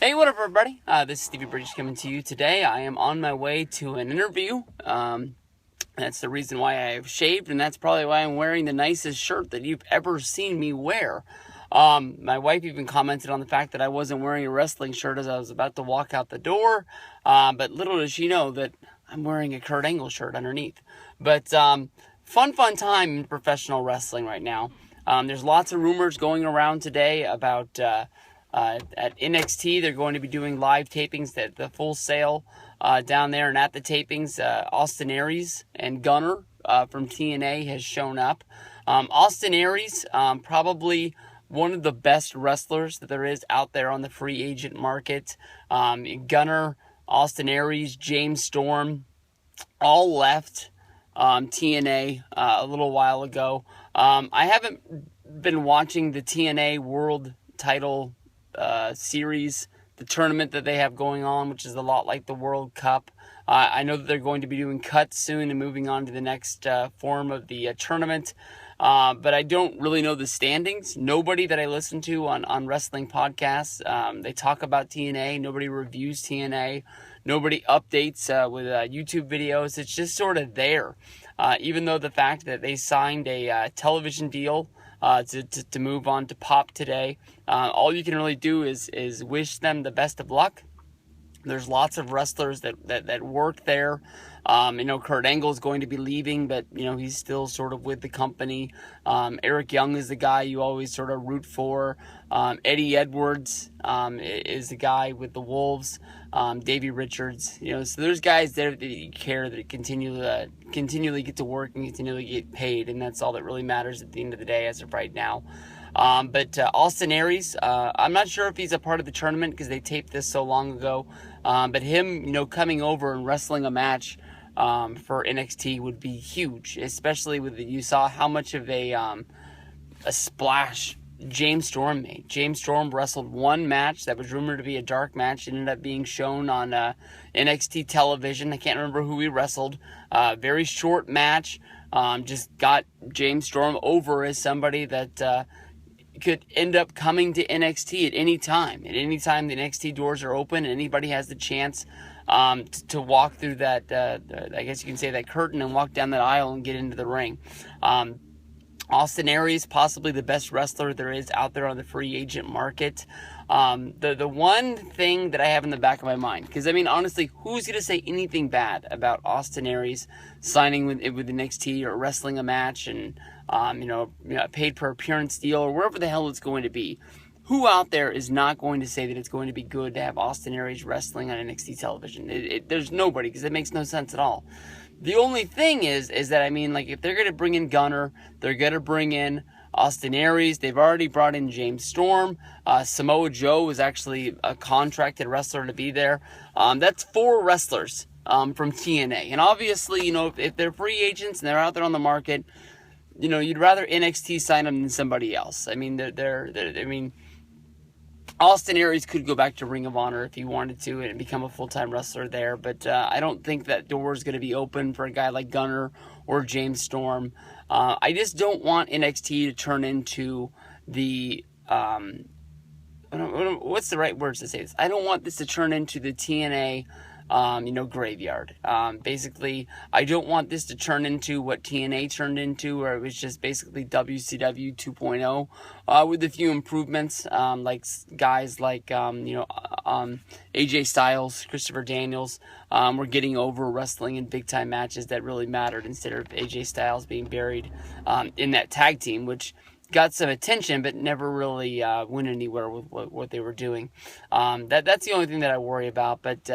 Hey, what up, everybody? This is Stevie Bridges coming to you today. I am on my way to an interview. That's the reason why I have shaved, and that's probably why I'm wearing the nicest shirt that you've ever seen me wear. My wife even commented on the fact that I wasn't wearing a wrestling shirt as I was about to walk out the door. But little does she know that I'm wearing a Kurt Angle shirt underneath. But fun time in professional wrestling right now. There's lots of rumors going around today about at NXT, they're going to be doing live tapings at the Full Sail down there, and at the tapings, Austin Aries and Gunner from TNA has shown up. Austin Aries, probably one of the best wrestlers that there is out there on the free agent market. Gunner, Austin Aries, James Storm, all left TNA a little while ago. I haven't been watching the TNA World Title series, the tournament that they have going on, which is a lot like the World Cup. I know that they're going to be doing cuts soon and moving on to the next form of the tournament, but I don't really know the standings. Nobody that I listen to on wrestling podcasts, they talk about TNA. Nobody reviews TNA. Nobody updates with YouTube videos. It's just sort of there. Even though the fact that they signed a television deal to move on to Pop today. All you can really do is wish them the best of luck. There's lots of wrestlers that work there. Kurt Angle is going to be leaving, but, he's still sort of with the company. Eric Young is the guy you always sort of root for. Eddie Edwards is the guy with the Wolves. Davey Richards, so there's guys there that you care that continually get to work and continually get paid, and that's all that really matters at the end of the day as of right now. But Austin Aries, I'm not sure if he's a part of the tournament because they taped this so long ago. But him, coming over and wrestling a match for NXT would be huge, especially you saw how much of a splash James Storm made. James Storm wrestled one match that was rumored to be a dark match. It ended up being shown on NXT television. I can't remember who he wrestled. Very short match. Just got James Storm over as somebody that could end up coming to NXT at any time. At any time the NXT doors are open, and anybody has the chance to walk through that, I guess you can say that curtain and walk down that aisle and get into the ring. Austin Aries, possibly the best wrestler there is out there on the free agent market. The one thing that I have in the back of my mind, because honestly, who's going to say anything bad about Austin Aries signing with NXT or wrestling a match and paid per appearance deal or wherever the hell it's going to be? Who out there is not going to say that it's going to be good to have Austin Aries wrestling on NXT television? There's nobody, because it makes no sense at all. The only thing is that, if they're going to bring in Gunner, they're going to bring in Austin Aries. They've already brought in James Storm. Samoa Joe is actually a contracted wrestler to be there. That's 4 wrestlers from TNA. And obviously, if they're free agents and they're out there on the market, you'd rather NXT sign them than somebody else. Austin Aries could go back to Ring of Honor if he wanted to and become a full-time wrestler there, but I don't think that door is going to be open for a guy like Gunner or James Storm. I just don't want NXT to turn into the what's the right words to say this? I don't want this to turn into the TNA graveyard. Basically, I don't want this to turn into what TNA turned into, where it was just basically WCW 2.0, with a few improvements, like guys like, AJ Styles, Christopher Daniels, were getting over wrestling in big time matches that really mattered instead of AJ Styles being buried, in that tag team, which got some attention, but never really went anywhere with what they were doing. That's the only thing that I worry about. But,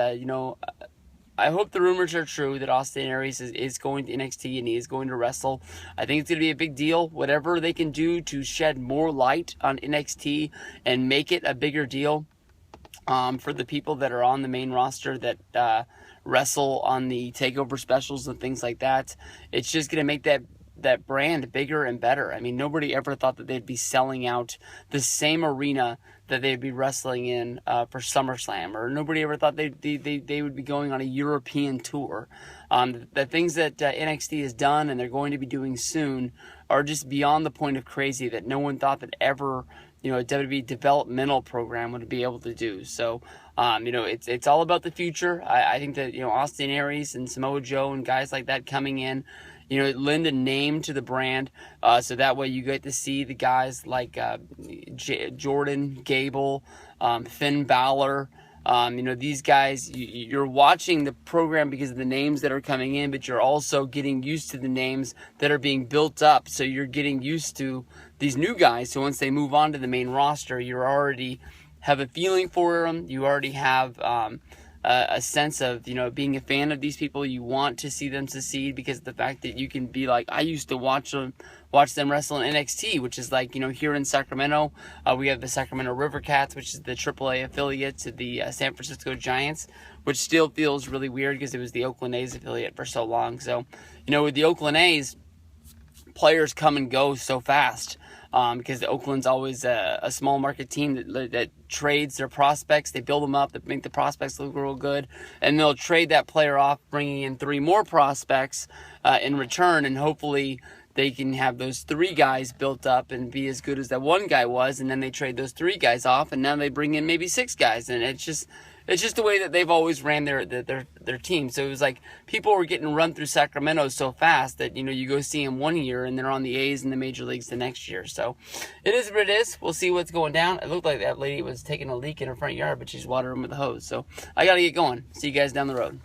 I hope the rumors are true that Austin Aries is going to NXT and he is going to wrestle. I think it's going to be a big deal. Whatever they can do to shed more light on NXT and make it a bigger deal for the people that are on the main roster that wrestle on the takeover specials and things like that. It's just going to make that brand bigger and better. Nobody ever thought that they'd be selling out the same arena that they'd be wrestling in for SummerSlam, or nobody ever thought they would be going on a European tour. The things that NXT has done and they're going to be doing soon are just beyond the point of crazy that no one thought that ever a WWE developmental program would be able to do. So, it's all about the future. I think that, Austin Aries and Samoa Joe and guys like that coming in, lend a name to the brand, so that way you get to see the guys like Jordan, Gable, Finn Balor. These guys, you're watching the program because of the names that are coming in, but you're also getting used to the names that are being built up. So you're getting used to these new guys. So once they move on to the main roster, you already have a feeling for them. You already have a sense of, being a fan of these people. You want to see them succeed because of the fact that you can be like, I used to watch them wrestle in NXT, which is like, here in Sacramento, we have the Sacramento River Cats, which is the AAA affiliate to the San Francisco Giants, which still feels really weird because it was the Oakland A's affiliate for so long. So, with the Oakland A's, players come and go so fast. Because Oakland's always a small market team that trades their prospects. They build them up, they make the prospects look real good, and they'll trade that player off, bringing in 3 more prospects in return, and hopefully they can have those 3 guys built up and be as good as that one guy was, and then they trade those 3 guys off, and now they bring in maybe 6 guys, and it's just the way that they've always ran their team. So it was like people were getting run through Sacramento so fast that, you go see them one year and they're on the A's in the major leagues the next year. So it is what it is. We'll see what's going down. It looked like that lady was taking a leak in her front yard, but she's watering with a hose. So I got to get going. See you guys down the road.